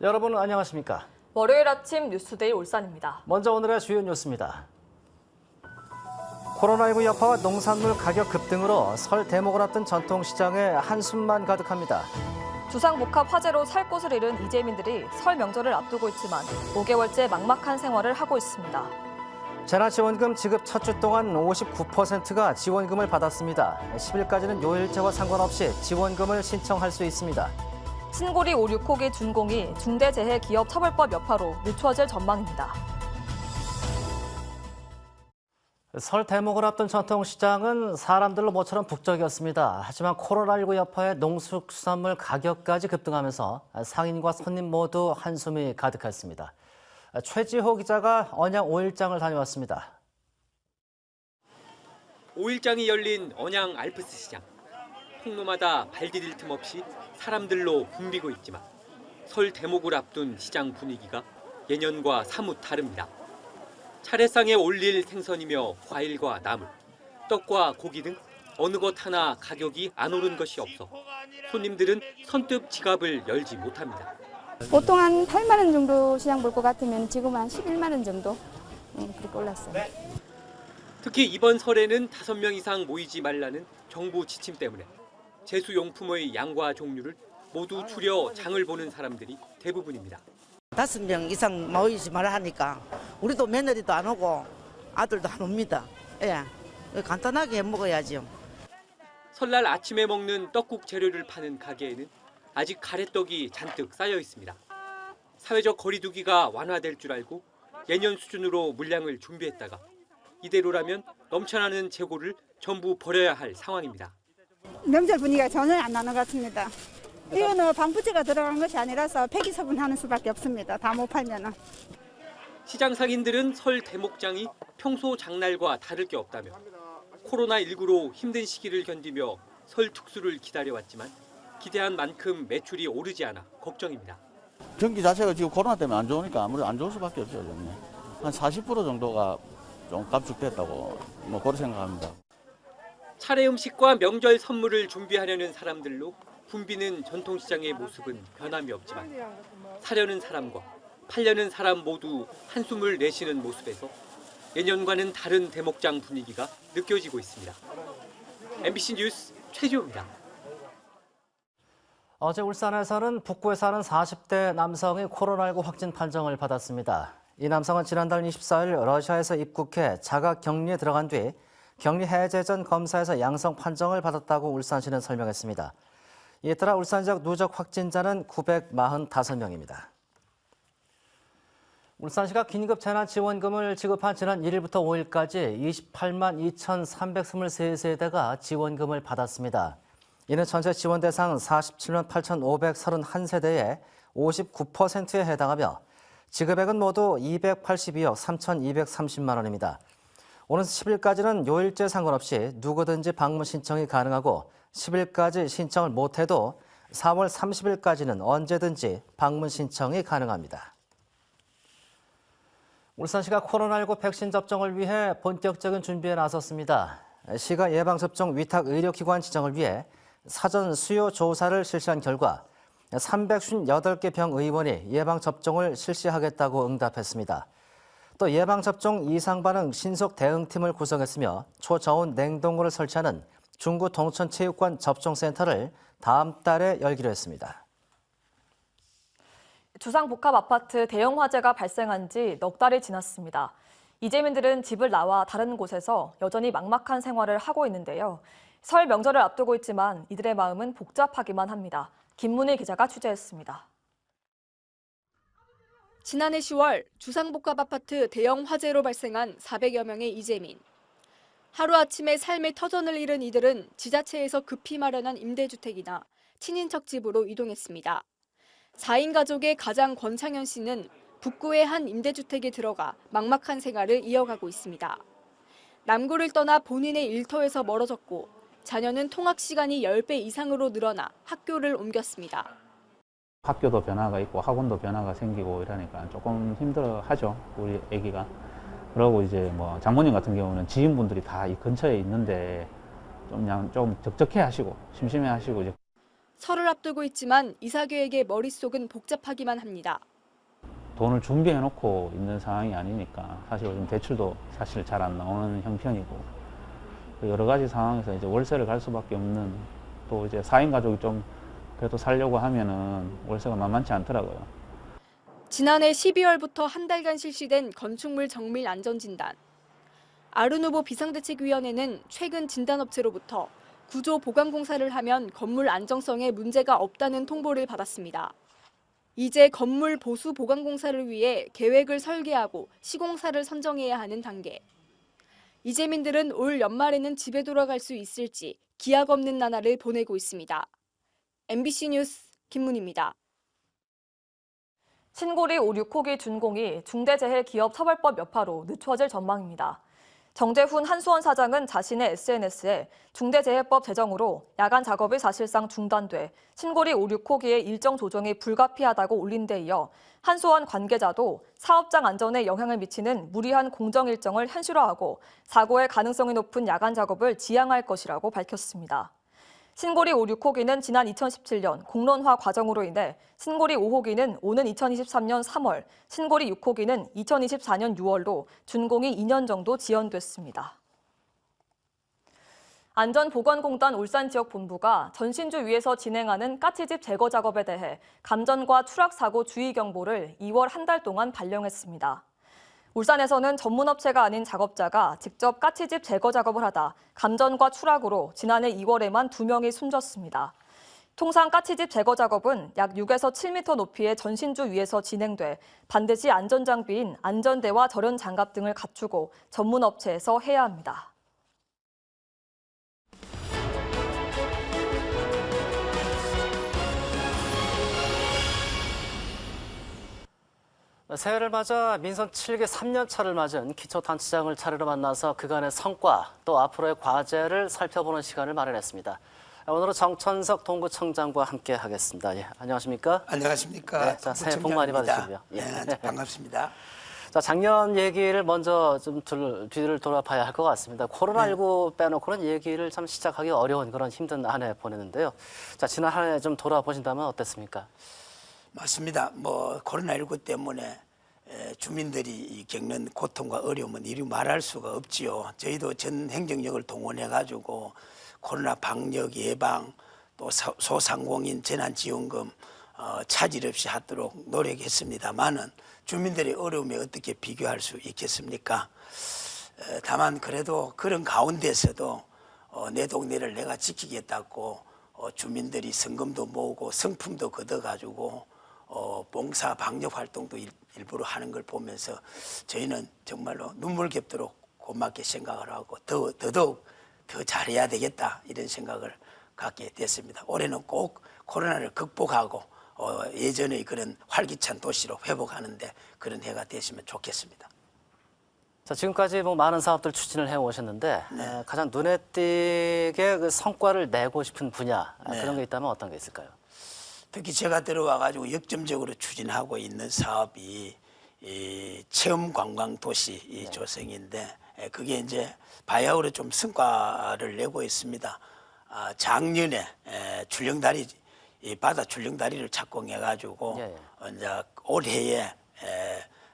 여러분 안녕하십니까? 월요일 아침 뉴스데이 울산입니다. 먼저 오늘의 주요 뉴스입니다. 코로나19 여파와 농산물 가격 급등으로 설 대목을 앞둔 전통시장에 한숨만 가득합니다. 주상복합 화재로 살 곳을 잃은 이재민들이 설 명절을 앞두고 있지만 5개월째 막막한 생활을 하고 있습니다. 재난지원금 지급 첫 주 동안 59%가 지원금을 받았습니다. 10일까지는 요일제와 상관없이 지원금을 신청할 수 있습니다. 신고리 569기 준공이 중대재해기업처벌법 여파로 늦춰질 전망입니다. 설 대목을 앞둔 전통시장은 사람들로 모처럼 북적이었습니다. 하지만 코로나19 여파에 농축수산물 가격까지 급등하면서 상인과 손님 모두 한숨이 가득했습니다. 최지호 기자가 언양 5일장을 다녀왔습니다. 5일장이 열린 언양 알프스 시장. 통로마다 발 디딜 틈 없이 사람들로 붐비고 있지만 설 대목을 앞둔 시장 분위기가 예년과 사뭇 다릅니다. 차례상에 올릴 생선이며 과일과 나물, 떡과 고기 등 어느 것 하나 가격이 안 오른 것이 없어 손님들은 선뜻 지갑을 열지 못합니다. 보통 한 8만 원 정도 시장 볼 것 같으면 지금 한 11만 원 정도 그렇게 올랐어요. 특히 이번 설에는 5명 이상 모이지 말라는 정부 지침 때문에 제수용품의 양과 종류를 모두 줄여 장을 보는 사람들이 대부분입니다. 5명 이상 모이지 말라 하니까 우리도 며느리도 안 오고 아들도 안 옵니다. 예, 간단하게 해 먹어야죠. 설날 아침에 먹는 떡국 재료를 파는 가게에는 아직 가래떡이 잔뜩 쌓여 있습니다. 사회적 거리두기가 완화될 줄 알고 예년 수준으로 물량을 준비했다가 이대로라면 넘쳐나는 재고를 전부 버려야 할 상황입니다. 명절 분위기가 전혀 안 나는 것 같습니다. 이거는 방부제가 들어간 것이 아니라서 폐기처분하는 수밖에 없습니다. 다 못 팔면은. 시장 상인들은 설 대목장이 평소 장날과 다를 게 없다며 코로나19로 힘든 시기를 견디며 설 특수를 기다려왔지만 기대한 만큼 매출이 오르지 않아 걱정입니다. 경기 자체가 지금 코로나 때문에 안 좋으니까 아무래도 안 좋을 수밖에 없죠. 한 40% 정도가 좀 감축됐다고 그렇게 생각합니다. 차례 음식과 명절 선물을 준비하려는 사람들로 붐비는 전통시장의 모습은 변함이 없지만 사려는 사람과 팔려는 사람 모두 한숨을 내쉬는 모습에서 예년과는 다른 대목장 분위기가 느껴지고 있습니다. MBC 뉴스 최지호입니다. 어제 울산에서는 북구에 사는 40대 남성이 코로나19 확진 판정을 받았습니다. 이 남성은 지난달 24일 러시아에서 입국해 자가 격리에 들어간 뒤 격리 해제 전 검사에서 양성 판정을 받았다고 울산시는 설명했습니다. 이에 따라 울산 지역 누적 확진자는 945명입니다. 울산시가 긴급 재난지원금을 지급한 지난 1일부터 5일까지 28만 2,323세대가 지원금을 받았습니다. 이는 전체 지원 대상 47만 8,531세대의 59%에 해당하며 지급액은 모두 282억 3,230만 원입니다. 오는 10일까지는 요일제 상관없이 누구든지 방문 신청이 가능하고 10일까지 신청을 못해도 4월 30일까지는 언제든지 방문 신청이 가능합니다. 울산시가 코로나19 백신 접종을 위해 본격적인 준비에 나섰습니다. 시가 예방접종 위탁 의료기관 지정을 위해 사전 수요 조사를 실시한 결과 358개 병 의원이 예방접종을 실시하겠다고 응답했습니다. 또 예방접종 이상반응 신속 대응팀을 구성했으며 초저온 냉동고를 설치하는 중구 동천체육관 접종센터를 다음 달에 열기로 했습니다. 주상복합 아파트 대형 화재가 발생한 지 넉 달이 지났습니다. 이재민들은 집을 나와 다른 곳에서 여전히 막막한 생활을 하고 있는데요. 설 명절을 앞두고 있지만 이들의 마음은 복잡하기만 합니다. 김문희 기자가 취재했습니다. 지난해 10월 주상복합 아파트 대형 화재로 발생한 400여 명의 이재민. 하루아침에 삶의 터전을 잃은 이들은 지자체에서 급히 마련한 임대주택이나 친인척 집으로 이동했습니다. 4인 가족의 가장 권창현 씨는 북구의 한 임대주택에 들어가 막막한 생활을 이어가고 있습니다. 남구를 떠나 본인의 일터에서 멀어졌고 자녀는 통학 시간이 10배 이상으로 늘어나 학교를 옮겼습니다. 학교도 변화가 있고 학원도 변화가 생기고 이러니까 조금 힘들어하죠, 우리 아기가. 그러고 이제 뭐 장모님 같은 경우는 지인분들이 다 이 근처에 있는데 좀 적적해 하시고 심심해 하시고 이제 설을 앞두고 있지만 이사 계획에 머릿속은 복잡하기만 합니다. 돈을 준비해놓고 있는 상황이 아니니까 사실 요즘 대출도 사실 잘 안 나오는 형편이고 여러 가지 상황에서 이제 월세를 갈 수밖에 없는, 또 이제 4인 가족이 좀 그래도 살려고 하면은 월세가 만만치 않더라고요. 지난해 12월부터 한 달간 실시된 건축물 정밀 안전진단. 아른 후보 비상대책위원회는 최근 진단업체로부터 구조 보강 공사를 하면 건물 안정성에 문제가 없다는 통보를 받았습니다. 이제 건물 보수 보강 공사를 위해 계획을 설계하고 시공사를 선정해야 하는 단계. 이재민들은 올 연말에는 집에 돌아갈 수 있을지 기약 없는 나날을 보내고 있습니다. MBC 뉴스 김문희입니다. 신고리 5, 6호기 준공이 중대재해기업처벌법 여파로 늦춰질 전망입니다. 정재훈 한수원 사장은 자신의 SNS에 중대재해법 제정으로 야간 작업이 사실상 중단돼 신고리 5, 6호기의 일정 조정이 불가피하다고 올린 데 이어 한수원 관계자도 사업장 안전에 영향을 미치는 무리한 공정 일정을 현실화하고 사고의 가능성이 높은 야간 작업을 지양할 것이라고 밝혔습니다. 신고리 5, 6호기는 지난 2017년 공론화 과정으로 인해 신고리 5호기는 오는 2023년 3월, 신고리 6호기는 2024년 6월로 준공이 2년 정도 지연됐습니다. 안전보건공단 울산지역본부가 전신주 위에서 진행하는 까치집 제거 작업에 대해 감전과 추락사고 주의경보를 2월 한 달 동안 발령했습니다. 울산에서는 전문업체가 아닌 작업자가 직접 까치집 제거 작업을 하다 감전과 추락으로 지난해 2월에만 2명이 숨졌습니다. 통상 까치집 제거 작업은 약 6에서 7m 높이의 전신주 위에서 진행돼 반드시 안전장비인 안전대와 절연 장갑 등을 갖추고 전문업체에서 해야 합니다. 새해를 맞아 민선 7기 3년 차를 맞은 기초단체장을 차례로 만나서 그간의 성과 또 앞으로의 과제를 살펴보는 시간을 마련했습니다. 오늘은 정천석 동구청장과 함께 하겠습니다. 예, 안녕하십니까? 안녕하십니까? 네, 자, 새해 복 많이 받으시고요. 예. 네, 반갑습니다. 자, 작년 얘기를 먼저 좀 뒤를 돌아봐야 할 것 같습니다. 코로나19 빼놓고는 얘기를 참 시작하기 어려운 그런 힘든 한 해 보냈는데요. 자, 지난 한 해 좀 돌아보신다면 어땠습니까? 맞습니다. 코로나19 때문에 주민들이 겪는 고통과 어려움은 이루 말할 수가 없지요. 저희도 전 행정력을 동원해 가지고 코로나 방역 예방 또 소상공인 재난지원금 차질 없이 하도록 노력했습니다만은 주민들의 어려움에 어떻게 비교할 수 있겠습니까? 다만 그래도 그런 가운데서도 내 동네를 내가 지키겠다고 주민들이 성금도 모으고 성품도 걷어가지고 봉사 방역 활동도 일부러 하는 걸 보면서 저희는 정말로 눈물겹도록 고맙게 생각을 하고 더더욱 더 잘해야 되겠다 이런 생각을 갖게 됐습니다. 올해는 꼭 코로나를 극복하고 예전의 그런 활기찬 도시로 회복하는데 그런 해가 됐으면 좋겠습니다. 자, 지금까지 많은 사업들 추진을 해오셨는데 네. 가장 눈에 띄게 그 성과를 내고 싶은 분야 네. 그런 게 있다면 어떤 게 있을까요? 특히 제가 들어와가지고 역점적으로 추진하고 있는 사업이 이 체험관광도시 조성인데 그게 이제 바야흐로 좀 성과를 내고 있습니다. 작년에 출렁다리 바다 출렁다리를 착공해가지고 이제 올해에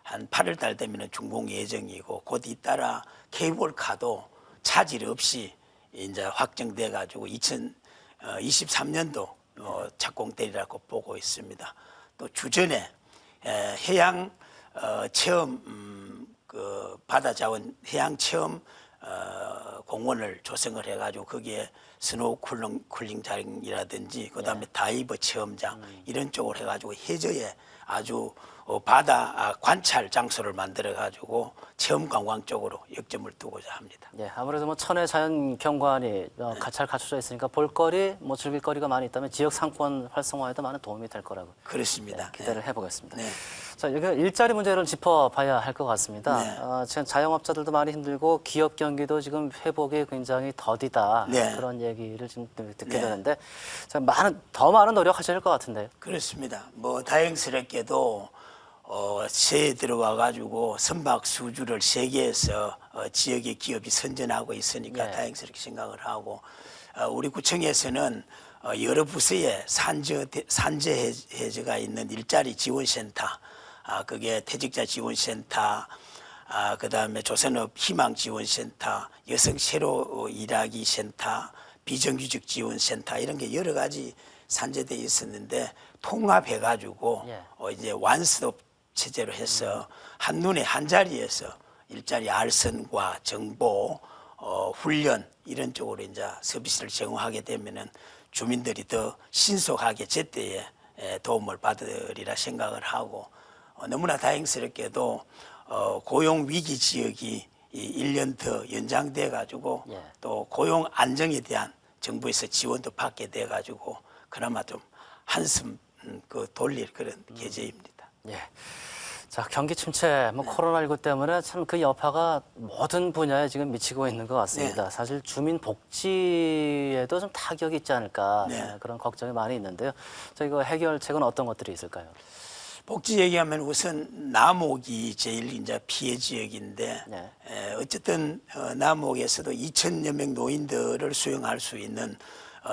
한 8월 달 되면 준공 예정이고 곧 잇따라 케이블카도 차질 없이 이제 확정돼 가지고 2023년도 착공되리라고 보고 있습니다. 또 주전에 해양 체험 그 바다 자원 해양 체험 공원을 조성을 해가지고 거기에 스노우 쿨링장이라든지 그다음에 다이버 체험장 이런 쪽으로 해가지고 해저에 아주 바다 관찰 장소를 만들어 가지고 체험 관광 쪽으로 역점을 두고자 합니다. 예, 아무래도 천혜 자연 경관이 잘 갖춰져 있으니까 볼거리, 즐길 거리가 많이 있다면 지역 상권 활성화에도 많은 도움이 될 거라고 그렇습니다. 기대를 해보겠습니다. 네. 자, 여기 일자리 문제를 짚어봐야 할 것 같습니다. 네. 지금 자영업자들도 많이 힘들고 기업 경기도 지금 회복이 굉장히 더디다 네. 그런 얘기를 지금 듣게 네. 되는데 더 많은 노력하셔야 할 것 같은데요. 그렇습니다. 다행스럽게도 새해 들어와 가지고 선박 수주를 세계에서 지역의 기업이 선전하고 있으니까 네. 다행스럽게 생각을 하고 우리 구청에서는 여러 부서에 산재 해저가 있는 일자리 지원센터, 그게 퇴직자 지원센터, 그다음에 조선업 희망 지원센터, 여성 새로 일하기 센터, 비정규직 지원센터 이런 게 여러 가지 산재돼 있었는데 통합해가지고 이제 완스톱 체제로 해서 한눈에 한 자리에서 일자리 알선과 정보, 훈련 이런 쪽으로 이제 서비스를 제공하게 되면은 주민들이 더 신속하게 제때에 도움을 받으리라 생각을 하고 너무나 다행스럽게도 고용 위기 지역이 1년 더 연장돼 가지고 또 고용 안정에 대한 정부에서 지원도 받게 돼 가지고 그나마 좀 한숨 돌릴 그런 계제입니다. 예. 자, 경기 침체, 코로나19 때문에 참 그 여파가 모든 분야에 지금 미치고 있는 것 같습니다. 사실 주민 복지에도 좀 타격이 있지 않을까 그런 걱정이 많이 있는데요. 저희 해결책은 어떤 것들이 있을까요? 복지 얘기하면 우선 남옥이 제일 이제 피해 지역인데 어쨌든 남옥에서도 2,000여 명 노인들을 수용할 수 있는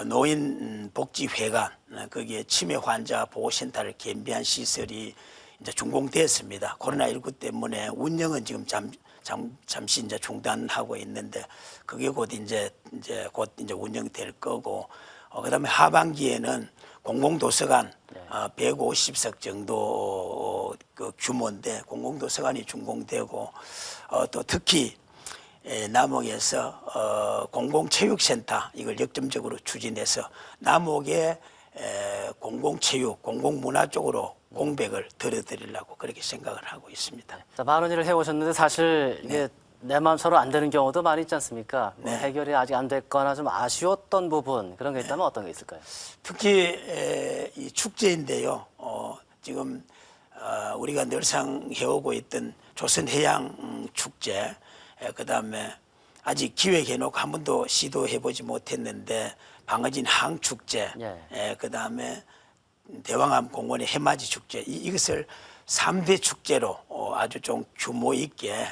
노인 복지회관, 거기에 치매 환자 보호센터를 겸비한 시설이 이제 준공됐습니다. 코로나19 때문에 운영은 지금 잠시 이제 중단하고 있는데 그게 곧 이제 운영될 거고 그다음에 하반기에는 공공도서관 150석 정도 그 규모인데 공공도서관이 준공되고 또 특히 남옥에서 공공체육센터 이걸 역점적으로 추진해서 남옥의 공공체육, 공공문화 쪽으로 공백을 덜어드리려고 그렇게 생각을 하고 있습니다. 자, 많은 일을 해오셨는데 사실 이게 내 마음처럼 안 되는 경우도 많이 있지 않습니까? 해결이 아직 안 됐거나 좀 아쉬웠던 부분 그런 게 있다면 어떤 게 있을까요? 특히 이 축제인데요. 지금 우리가 늘상 해오고 있던 조선해양 축제, 그다음에 아직 기획해놓고 한 번도 시도해보지 못했는데 방어진 항축제, 그다음에 대왕암 공원의 해맞이 축제 이것을 3대 축제로 아주 좀 규모 있게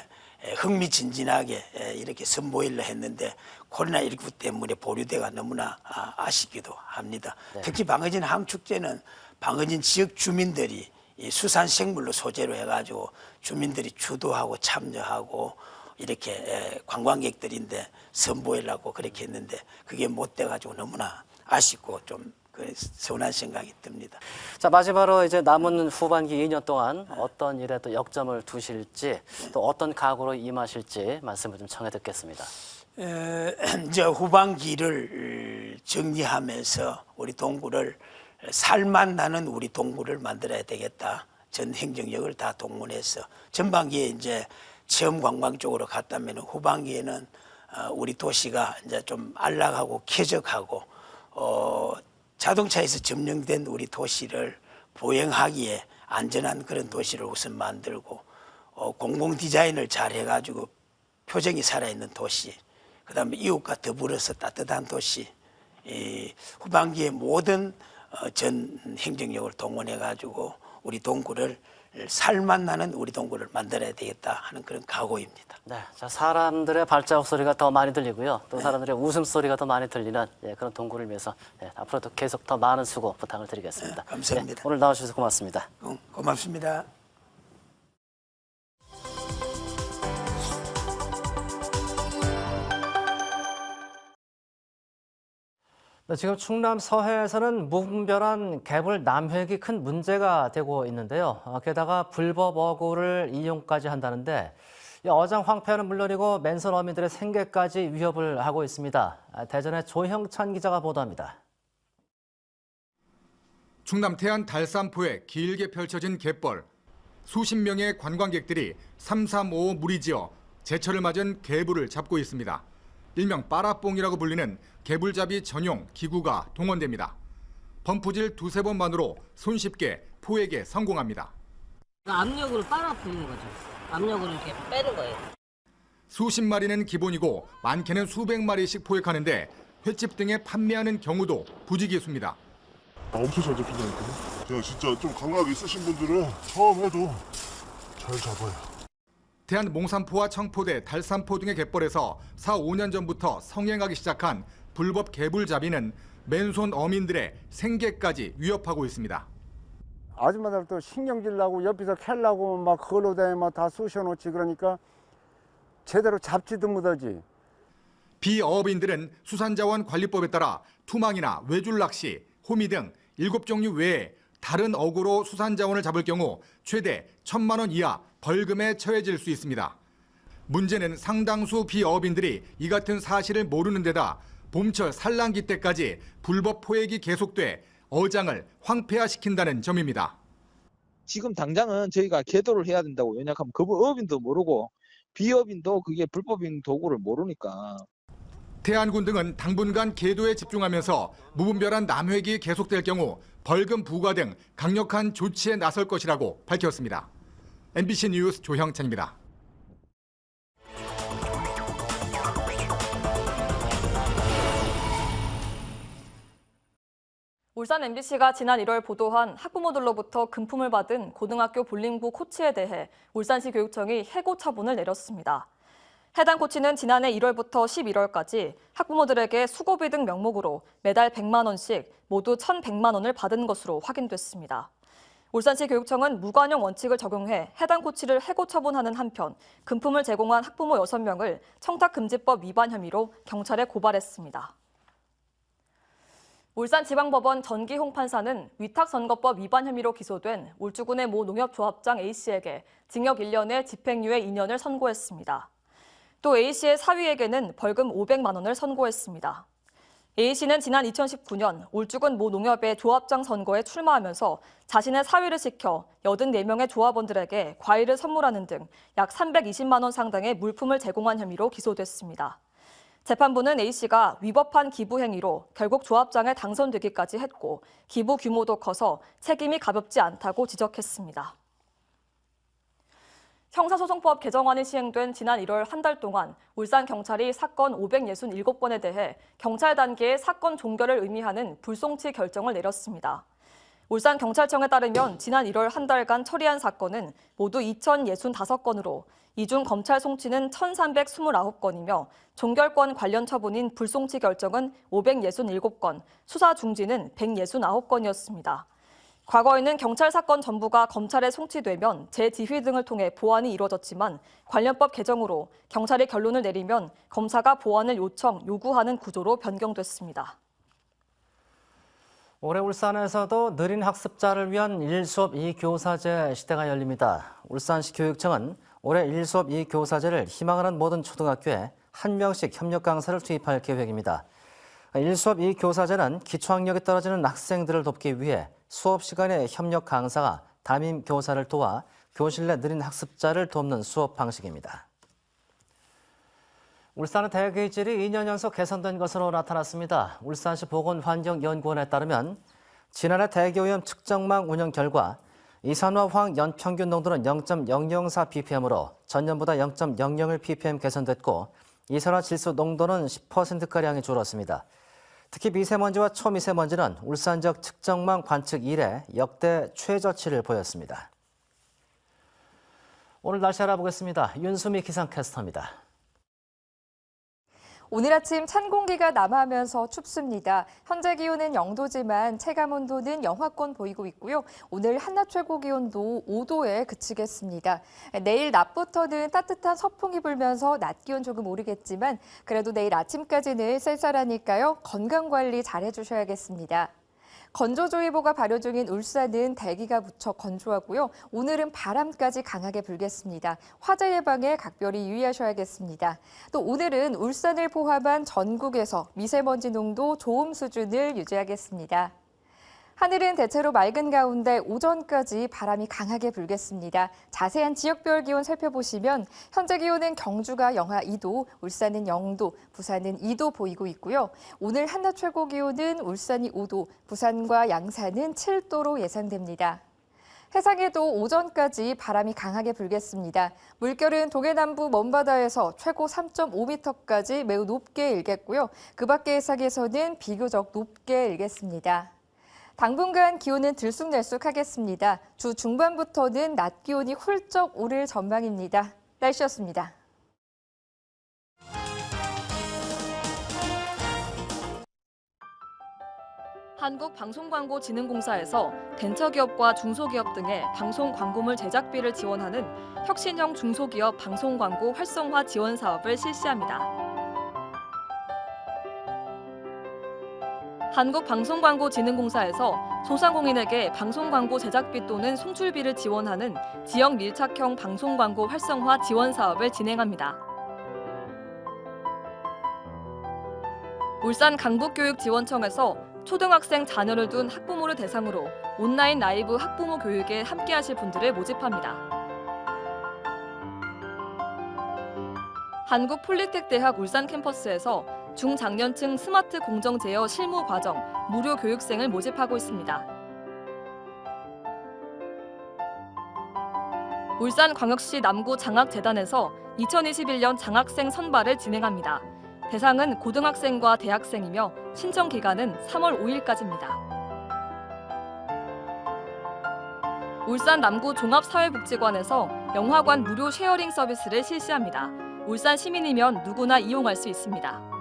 흥미진진하게 이렇게 선보이려 했는데 코로나19 때문에 보류대가 너무나 아쉽기도 합니다. 특히 방어진 항축제는 방어진 지역 주민들이 이 수산생물로 소재로 해가지고 주민들이 주도하고 참여하고 이렇게 관광객들인데 선보이려고 그렇게 했는데 그게 못 돼가지고 너무나 아쉽고 좀 서운한 생각이 듭니다. 자, 마지막으로 이제 남은 후반기 2년 동안 어떤 일에 또 역점을 두실지 또 어떤 각오로 임하실지 말씀을 좀 청해 듣겠습니다. 이제 후반기를 정리하면서 우리 동구를 살만 나는 우리 동구를 만들어야 되겠다. 전 행정력을 다 동원해서 전반기에 이제 체험 관광 쪽으로 갔다면 후반기에는 우리 도시가 이제 좀 안락하고 쾌적하고 자동차에서 점령된 우리 도시를 보행하기에 안전한 그런 도시를 우선 만들고 공공 디자인을 잘 해가지고 표정이 살아있는 도시, 그다음에 이웃과 더불어서 따뜻한 도시, 후반기에 모든 전 행정력을 동원해가지고 우리 동구를 살만 나는 우리 동구를 만들어야 되겠다 하는 그런 각오입니다. 네, 자, 사람들의 발자국 소리가 더 많이 들리고요. 또 사람들의 웃음소리가 더 많이 들리는 그런 동구를 위해서 앞으로도 계속 더 많은 수고 부탁을 드리겠습니다. 감사합니다. 오늘 나와주셔서 고맙습니다. 고맙습니다. 지금 충남 서해에서는 무분별한 개불 남획이 큰 문제가 되고 있는데요. 게다가 불법 어구를 이용까지 한다는데 어장 황폐는 물론이고 맨손 어민들의 생계까지 위협을 하고 있습니다. 대전의 조형찬 기자가 보도합니다. 충남 태안 달산포에 길게 펼쳐진 갯벌. 수십 명의 관광객들이 335 무리지어 제철을 맞은 개불을 잡고 있습니다. 일명 빠라뽕이라고 불리는 개불잡이 전용 기구가 동원됩니다. 펌프질 2-3번만으로 손쉽게 포획에 성공합니다. 압력으로 빨아부는 거죠. 압력으로 이렇게 빼는 거예요. 수십 마리는 기본이고 많게는 수백 마리씩 포획하는데 횟집 등에 판매하는 경우도 부지기수입니다. 엄청 잘 잡힌다니까요. 제가 진짜 좀 감각 있으신 분들은 처음 해도 잘 잡아요. 대한몽산포와 청포대, 달산포 등의 갯벌에서 4, 5년 전부터 성행하기 시작한 불법 개불잡이는 맨손 어민들의 생계까지 위협하고 있습니다. 아줌마들 또 신경질 나고 옆에서 캘라고 막 그걸로 다니면 다 쑤셔놓지. 그러니까 제대로 잡지도 못하지. 비어업인들은 수산자원관리법에 따라 투망이나 외줄낚시, 호미 등 7종류 외에 다른 어구로 수산자원을 잡을 경우 최대 1,000만 원 이하 벌금에 처해질 수 있습니다. 문제는 상당수 비어업인들이 이 같은 사실을 모르는 데다 봄철 산란기 때까지 불법 포획이 계속돼 어장을 황폐화시킨다는 점입니다. 지금 당장은 저희가 계도를 해야 된다고. 왜냐하면 그 업인도 모르고 비업인도 그게 불법인 도구를 모르니까. 태안군 등은 당분간 계도에 집중하면서 무분별한 남획이 계속될 경우 벌금 부과 등 강력한 조치에 나설 것이라고 밝혔습니다. MBC 뉴스 조형찬입니다. 울산 MBC가 지난 1월 보도한 학부모들로부터 금품을 받은 고등학교 볼링부 코치에 대해 울산시 교육청이 해고 처분을 내렸습니다. 해당 코치는 지난해 1월부터 11월까지 학부모들에게 수고비 등 명목으로 매달 100만 원씩 모두 1,100만 원을 받은 것으로 확인됐습니다. 울산시 교육청은 무관용 원칙을 적용해 해당 코치를 해고 처분하는 한편 금품을 제공한 학부모 6명을 청탁금지법 위반 혐의로 경찰에 고발했습니다. 울산지방법원 전기홍 판사는 위탁선거법 위반 혐의로 기소된 울주군의 모 농협조합장 A씨에게 징역 1년에 집행유예 2년을 선고했습니다. 또 A씨의 사위에게는 벌금 500만 원을 선고했습니다. A씨는 지난 2019년 울주군 모 농협의 조합장 선거에 출마하면서 자신의 사위를 시켜 84명의 조합원들에게 과일을 선물하는 등 약 320만 원 상당의 물품을 제공한 혐의로 기소됐습니다. 재판부는 A씨가 위법한 기부 행위로 결국 조합장에 당선되기까지 했고 기부 규모도 커서 책임이 가볍지 않다고 지적했습니다. 형사소송법 개정안이 시행된 지난 1월 한 달 동안 울산경찰이 사건 567건에 대해 경찰 단계의 사건 종결을 의미하는 불송치 결정을 내렸습니다. 울산경찰청에 따르면 지난 1월 한 달간 처리한 사건은 모두 2,065건으로 이 중 검찰 송치는 1,329건이며 종결권 관련 처분인 불송치 결정은 567건, 수사 중지는 169건이었습니다. 과거에는 경찰 사건 전부가 검찰에 송치되면 재지휘 등을 통해 보완이 이루어졌지만 관련법 개정으로 경찰이 결론을 내리면 검사가 보완을 요구하는 구조로 변경됐습니다. 올해 울산에서도 느린 학습자를 위한 1수업 2교사제 시대가 열립니다. 울산시 교육청은 올해 1수업 2교사제를 희망하는 모든 초등학교에 한 명씩 협력 강사를 투입할 계획입니다. 1수업 2교사제는 기초학력이 떨어지는 학생들을 돕기 위해 수업 시간에 협력 강사가 담임 교사를 도와 교실 내 느린 학습자를 돕는 수업 방식입니다. 울산의 대기 질이 2년 연속 개선된 것으로 나타났습니다. 울산시 보건환경연구원에 따르면 지난해 대기오염 측정망 운영 결과 이산화황 연평균 농도는 0.004ppm으로 전년보다 0.00 ppm 개선됐고 이산화 질소 농도는 10%가량이 줄었습니다. 특히 미세먼지와 초미세먼지는 울산 지역 측정망 관측 이래 역대 최저치를 보였습니다. 오늘 날씨 알아보겠습니다. 윤수미 기상캐스터입니다. 오늘 아침 찬 공기가 남하하면서 춥습니다. 현재 기온은 0도지만 체감온도는 영하권 보이고 있고요. 오늘 한낮 최고 기온도 5도에 그치겠습니다. 내일 낮부터는 따뜻한 서풍이 불면서 낮 기온 조금 오르겠지만 그래도 내일 아침까지는 쌀쌀하니까요. 건강관리 잘 해주셔야겠습니다. 건조조의보가 발효 중인 울산은 대기가 무척 건조하고요. 오늘은 바람까지 강하게 불겠습니다. 화재 예방에 각별히 유의하셔야겠습니다. 또 오늘은 울산을 포함한 전국에서 미세먼지 농도 좋음 수준을 유지하겠습니다. 하늘은 대체로 맑은 가운데 오전까지 바람이 강하게 불겠습니다. 자세한 지역별 기온 살펴보시면 현재 기온은 경주가 영하 2도, 울산은 0도, 부산은 2도 보이고 있고요. 오늘 한낮 최고 기온은 울산이 5도, 부산과 양산은 7도로 예상됩니다. 해상에도 오전까지 바람이 강하게 불겠습니다. 물결은 동해남부 먼바다에서 최고 3.5m까지 매우 높게 일겠고요. 그 밖의 해상에서는 비교적 높게 일겠습니다. 당분간 기온은 들쑥날쑥하겠습니다. 주 중반부터는 낮 기온이 훌쩍 오를 전망입니다. 날씨였습니다. 한국방송광고진흥공사에서 벤처기업과 중소기업 등의 방송 광고물 제작비를 지원하는 혁신형 중소기업 방송광고 활성화 지원 사업을 실시합니다. 한국방송광고진흥공사에서 소상공인에게 방송광고 제작비 또는 송출비를 지원하는 지역 밀착형 방송광고 활성화 지원 사업을 진행합니다. 울산 강북교육지원청에서 초등학생 자녀를 둔 학부모를 대상으로 온라인 라이브 학부모 교육에 함께하실 분들을 모집합니다. 한국폴리텍대학 울산 캠퍼스에서 중장년층 스마트 공정 제어 실무 과정 무료 교육생을 모집하고 있습니다. 울산광역시 남구 장학재단에서 2021년 장학생 선발을 진행합니다. 대상은 고등학생과 대학생이며 신청 기간은 3월 5일까지입니다. 울산 남구 종합사회복지관에서 영화관 무료 쉐어링 서비스를 실시합니다. 울산 시민이면 누구나 이용할 수 있습니다.